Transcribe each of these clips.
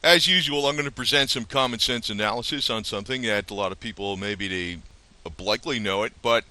As usual, I'm going to present some common sense analysis on something that a lot of people maybe they likely know it, but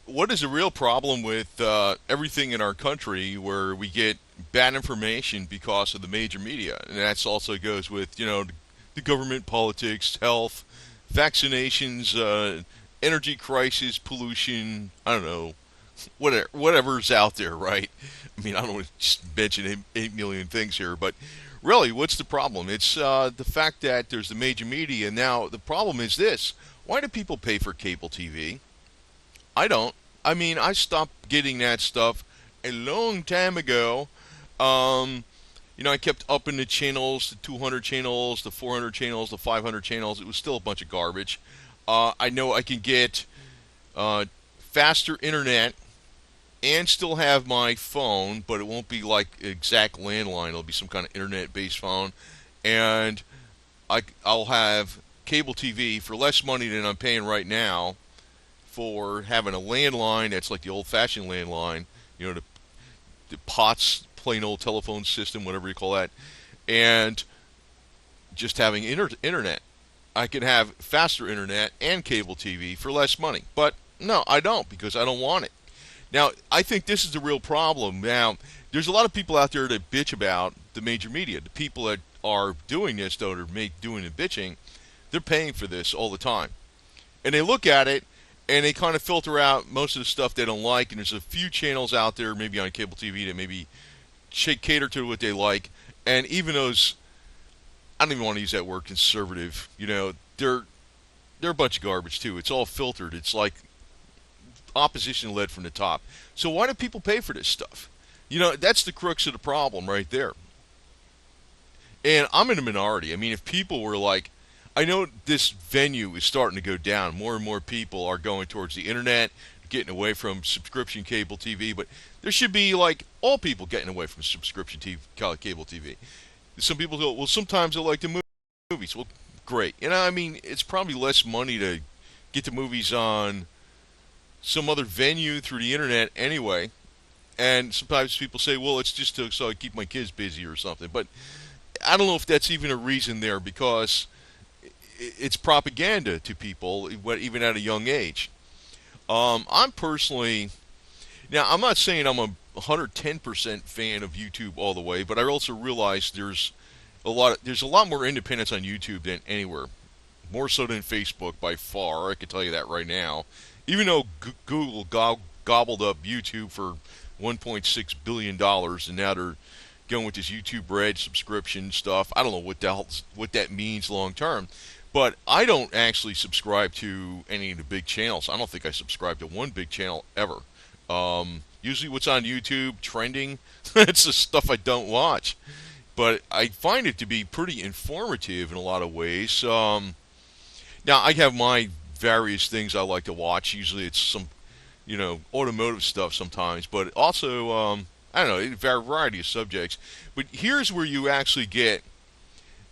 what is the real problem with everything in our country where we get bad information because of the major media, and that also goes with the government, politics, health, vaccinations, energy crisis, pollution. I don't know, whatever's out there, right? I mean, I don't want to just mention 8 million things here, but really, what's the problem? It's the fact that there's the major media. Now, the problem is this: why do people pay for cable TV? I don't. I mean, I stopped getting that stuff a long time ago. Um, I kept upping the channels, the 200 channels, the 400 channels, the 500 channels. It was still a bunch of garbage. I know I can get uh, faster internet and still have my phone, but it won't be like exact landline. It'll be some kind of internet-based phone, and I'll have cable TV for less money than I'm paying right now for having a landline that's like the old-fashioned landline, the POTS, plain old telephone system, whatever you call that, and just having internet. I can have faster internet and cable TV for less money, but no, I don't because I don't want it. Now, I think this is the real problem. Now, there's a lot of people out there that bitch about the major media. The people that are doing this, though, are doing the bitching, they're paying for this all the time. And they look at it and they kind of filter out most of the stuff they don't like. And there's a few channels out there, maybe on cable TV, that maybe cater to what they like. And even those, I don't even want to use that word, conservative. They're a bunch of garbage too. It's all filtered. It's like opposition led from the top. So why do people pay for this stuff? That's the crux of the problem right there. And I'm in a minority. I mean, if people were like, I know this venue is starting to go down. More and more people are going towards the internet, getting away from subscription cable TV, but there should be like all people getting away from subscription TV, cable TV. Some people go, well, sometimes I like the movies. Well, great. I mean, it's probably less money to get the movies on some other venue through the internet anyway. And sometimes people say, well, it's just so I keep my kids busy or something. But I don't know if that's even a reason there because it's propaganda to people, even at a young age. I'm personally, now I'm not saying I'm a 110% fan of YouTube all the way, but I also realize there's a lot more independence on YouTube than anywhere, more so than Facebook by far. I can tell you that right now. Even though Google gobbled up YouTube for $1.6 billion dollars, and now they're going with this YouTube Red subscription stuff. I don't know what that means long term, but I don't actually subscribe to any of the big channels. I don't think I subscribe to one big channel ever. Usually, what's on YouTube trending, it's the stuff I don't watch. But I find it to be pretty informative in a lot of ways. Now, I have my various things I like to watch. Usually, it's some automotive stuff sometimes, but also I don't know, a variety of subjects. But here's where you actually get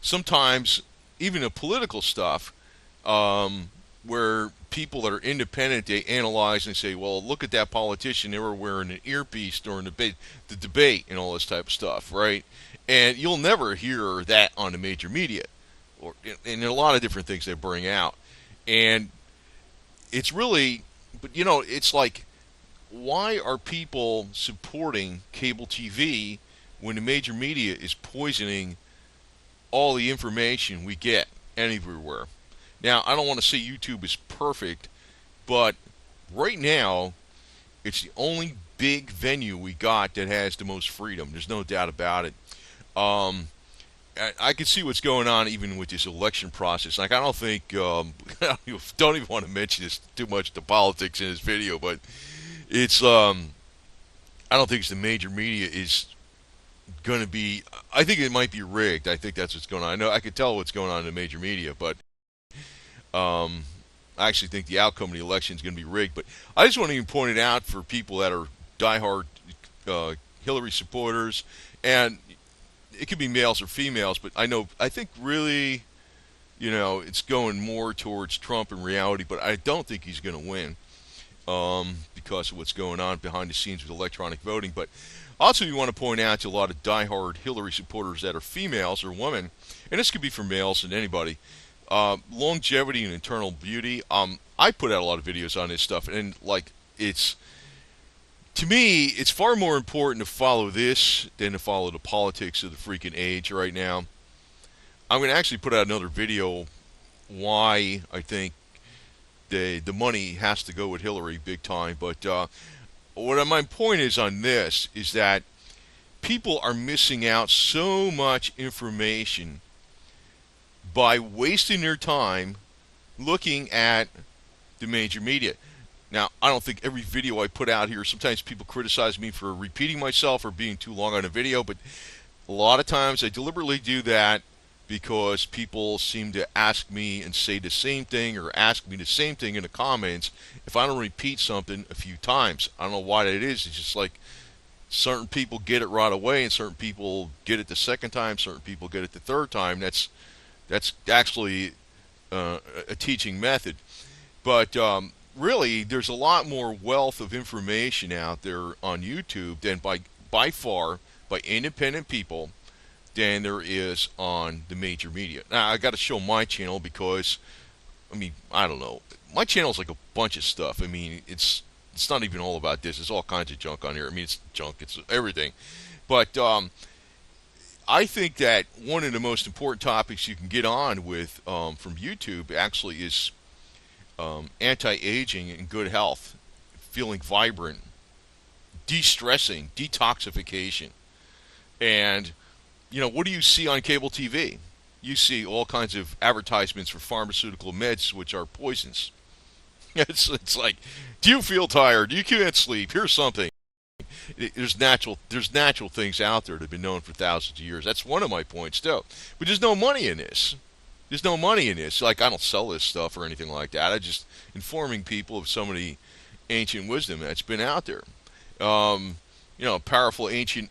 sometimes even the political stuff, where people that are independent they analyze and say, well, look at that politician; they were wearing an earpiece during the debate, and all this type of stuff, right? And you'll never hear that on the major media, or in a lot of different things they bring out, and it's really, but it's like, why are people supporting cable TV when the major media is poisoning all the information we get everywhere? Now, I don't want to say YouTube is perfect, but right now, it's the only big venue we got that has the most freedom. There's no doubt about it. Um, I can see what's going on even with this election process. Like, I don't think, don't even want to mention this too much, the politics in this video, but it's, I don't think it's the major media is going to be, I think it might be rigged. I think that's what's going on. I know I could tell what's going on in the major media, but um, I actually think the outcome of the election is going to be rigged. But I just want to even point it out for people that are diehard Hillary supporters, and it could be males or females, but I think really, it's going more towards Trump in reality, but I don't think he's going to win because of what's going on behind the scenes with electronic voting. But Also, you want to point out to a lot of diehard Hillary supporters that are females or women, and this could be for males and anybody. Longevity and internal beauty. I put out a lot of videos on this stuff, and like it's to me, it's far more important to follow this than to follow the politics of the freaking age right now. I'm going to actually put out another video why I think the money has to go with Hillary big time. But what my point is on this is that people are missing out so much information by wasting their time looking at the major media. Now, I don't think every video I put out here, sometimes people criticize me for repeating myself or being too long on a video, but a lot of times I deliberately do that because people seem to ask me and say the same thing or ask me the same thing in the comments if I don't repeat something a few times. I don't know why that is. It's just like certain people get it right away and certain people get it the second time, certain people get it the third time. That's actually a teaching method. But really, there's a lot more wealth of information out there on YouTube than by far by independent people than there is on the major media. Now, I got to show my channel because, I mean, I don't know. My channel is like a bunch of stuff. I mean, it's not even all about this. There's all kinds of junk on here. I mean, it's junk. It's everything. But I think that one of the most important topics you can get on with from YouTube actually is anti-aging and good health, feeling vibrant, de-stressing, detoxification. And what do you see on cable TV? You see all kinds of advertisements for pharmaceutical meds, which are poisons. It's like, do you feel tired? You can't sleep. Here's something. There's natural things out there that have been known for thousands of years. That's one of my points, too. But there's no money in this. There's no money in this. Like, I don't sell this stuff or anything like that. I'm just informing people of some of the ancient wisdom that's been out there. Powerful ancient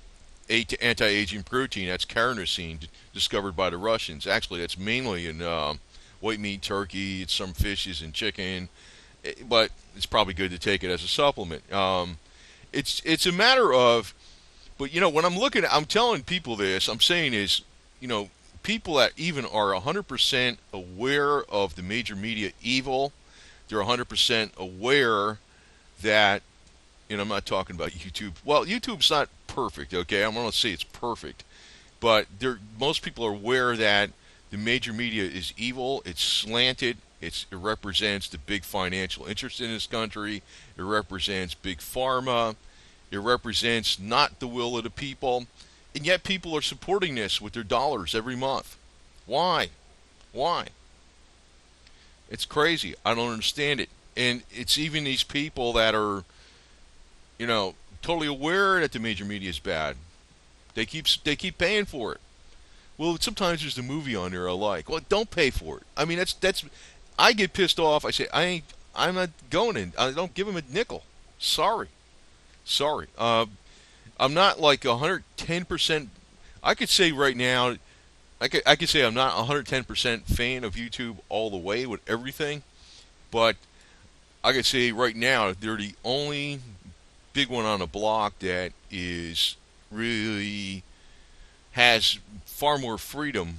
anti-aging protein, that's carnosine, discovered by the Russians. Actually, that's mainly in white meat, turkey, it's some fishes and chicken, but it's probably good to take it as a supplement. It's a matter of, but when I'm telling people this, I'm saying is, people that even are 100% aware of the major media evil, they're 100% aware that, I'm not talking about YouTube. Well, YouTube's not perfect, okay? I'm going to say it's perfect. But most people are aware that the major media is evil, it's slanted, it represents the big financial interest in this country, it represents big pharma, it represents not the will of the people, and yet people are supporting this with their dollars every month. Why? Why? It's crazy. I don't understand it. And it's even these people that are totally aware that the major media is bad. They keep paying for it. Well, sometimes there's a movie on there I like. Well, don't pay for it. I mean, that's. I get pissed off. I say I'm not going in. I don't give them a nickel. Sorry. I'm not like 110%. I could say right now, I could say I'm not 110% fan of YouTube all the way with everything, but I could say right now they're the only big one on the block that is really has far more freedom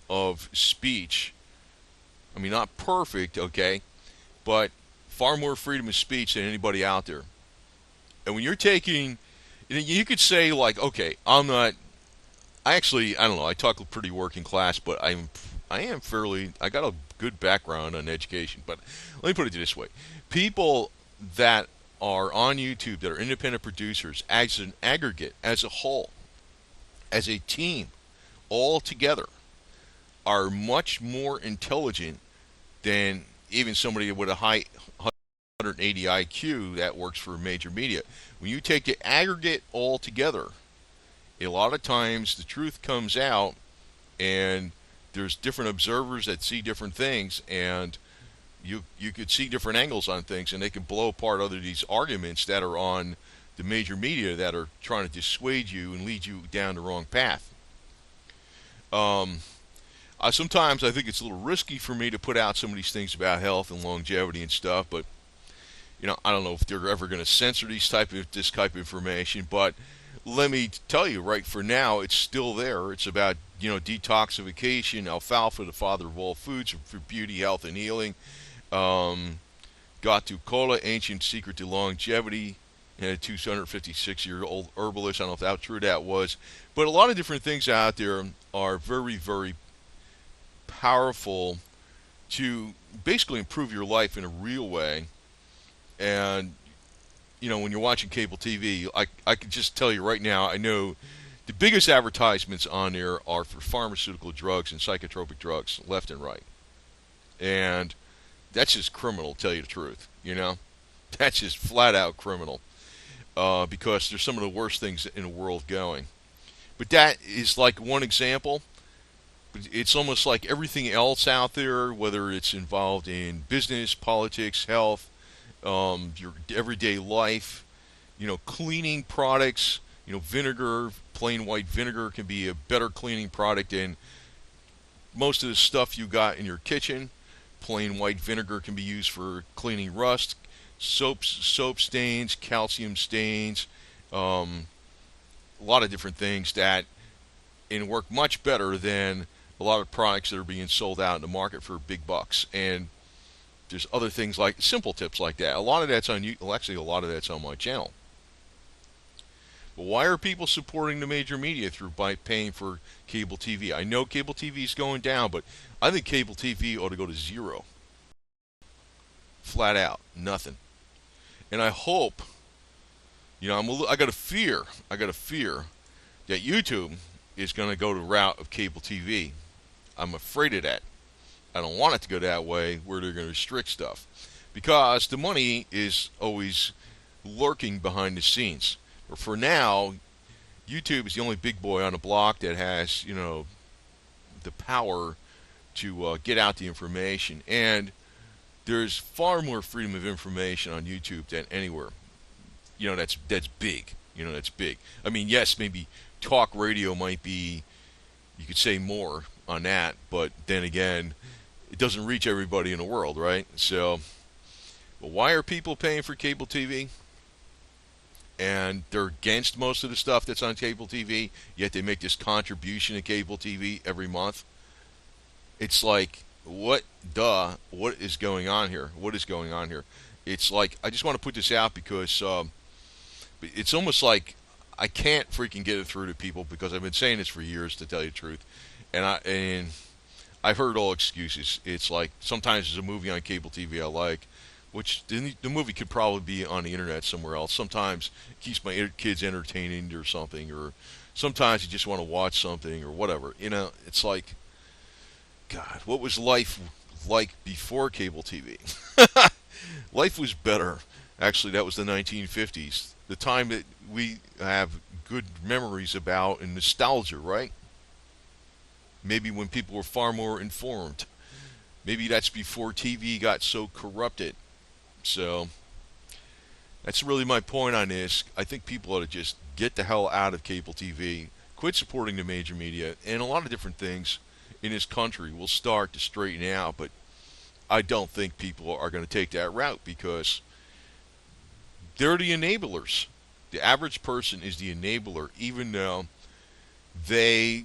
of speech. I mean, not perfect, okay, but far more freedom of speech than anybody out there. And when you're taking, you could say like, okay, I don't know, I talk pretty working class, but I am fairly, I got a good background on education, but let me put it this way. People that are on YouTube that are independent producers as an aggregate, as a whole, as a team, all together, are much more intelligent than even somebody with a high 180 IQ that works for major media. When you take the aggregate all together, a lot of times the truth comes out and there's different observers that see different things, and you could see different angles on things, and they can blow apart other these arguments that are on the major media that are trying to dissuade you and lead you down the wrong path. Sometimes I think it's a little risky for me to put out some of these things about health and longevity and stuff, but I don't know if they're ever going to censor this type of information. But let me tell you, right, for now, it's still there. It's about, detoxification, alfalfa, the father of all foods, for beauty, health, and healing. Um, Gatu Kola, ancient secret to longevity, and a 256-year-old herbalist. I don't know how true that was. But a lot of different things out there are very, very powerful to basically improve your life in a real way. And, when you're watching cable TV, I can just tell you right now, I know the biggest advertisements on there are for pharmaceutical drugs and psychotropic drugs, left and right. And that's just criminal, to tell you the truth. That's just flat out criminal, because there's some of the worst things in the world going. But that is like one example. But it's almost like everything else out there, whether it's involved in business, politics, health, your everyday life, cleaning products, vinegar, plain white vinegar can be a better cleaning product than most of the stuff you got in your kitchen. Plain white vinegar can be used for cleaning rust, soap stains, calcium stains, a lot of different things that and work much better than a lot of products that are being sold out in the market for big bucks. And there's other things like simple tips like that. A lot of that's on you. Well, actually, a lot of that's on my channel. But why are people supporting the major media through by paying for cable TV? I know cable TV is going down, but I think cable TV ought to go to zero. Flat out, nothing. And I hope, I got a fear. I got a fear that YouTube is going to go the route of cable TV. I'm afraid of that. I don't want it to go that way where they're going to restrict stuff, because the money is always lurking behind the scenes. But for now, YouTube is the only big boy on the block that has, the power to get out the information. And there's far more freedom of information on YouTube than anywhere. That's big. That's big. I mean, yes, maybe talk radio might be, you could say more on that, but then again, it doesn't reach everybody in the world, right? So, but why are people paying for cable TV? And they're against most of the stuff that's on cable TV, yet they make this contribution to cable TV every month. It's like, what is going on here? What is going on here? It's like, I just want to put this out because it's almost like I can't freaking get it through to people, because I've been saying this for years, to tell you the truth. And I've heard all excuses. It's like, sometimes there's a movie on cable TV I like, which the movie could probably be on the internet somewhere else. Sometimes it keeps my kids entertained or something, or sometimes you just want to watch something or whatever. It's like, God, what was life like before cable TV? Life was better. Actually, that was the 1950s, the time that we have good memories about and nostalgia, right? Maybe when people were far more informed. Maybe that's before TV got so corrupted. So that's really my point on this. I think people ought to just get the hell out of cable TV, quit supporting the major media, and a lot of different things in this country will start to straighten out. But I don't think people are going to take that route, because they're the enablers. The average person is the enabler, even though they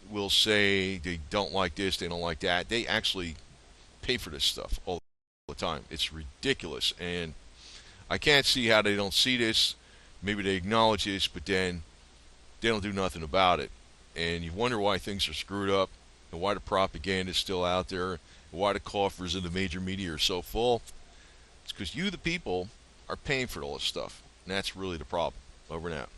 will say they don't like this, they don't like that. They actually pay for this stuff all the time. It's ridiculous, and I can't see how they don't see this. Maybe they acknowledge this, but then they don't do nothing about it. And you wonder why things are screwed up, and why the propaganda is still out there, and why the coffers of the major media are so full. It's because you, the people, are paying for all this stuff, and that's really the problem. Over and out.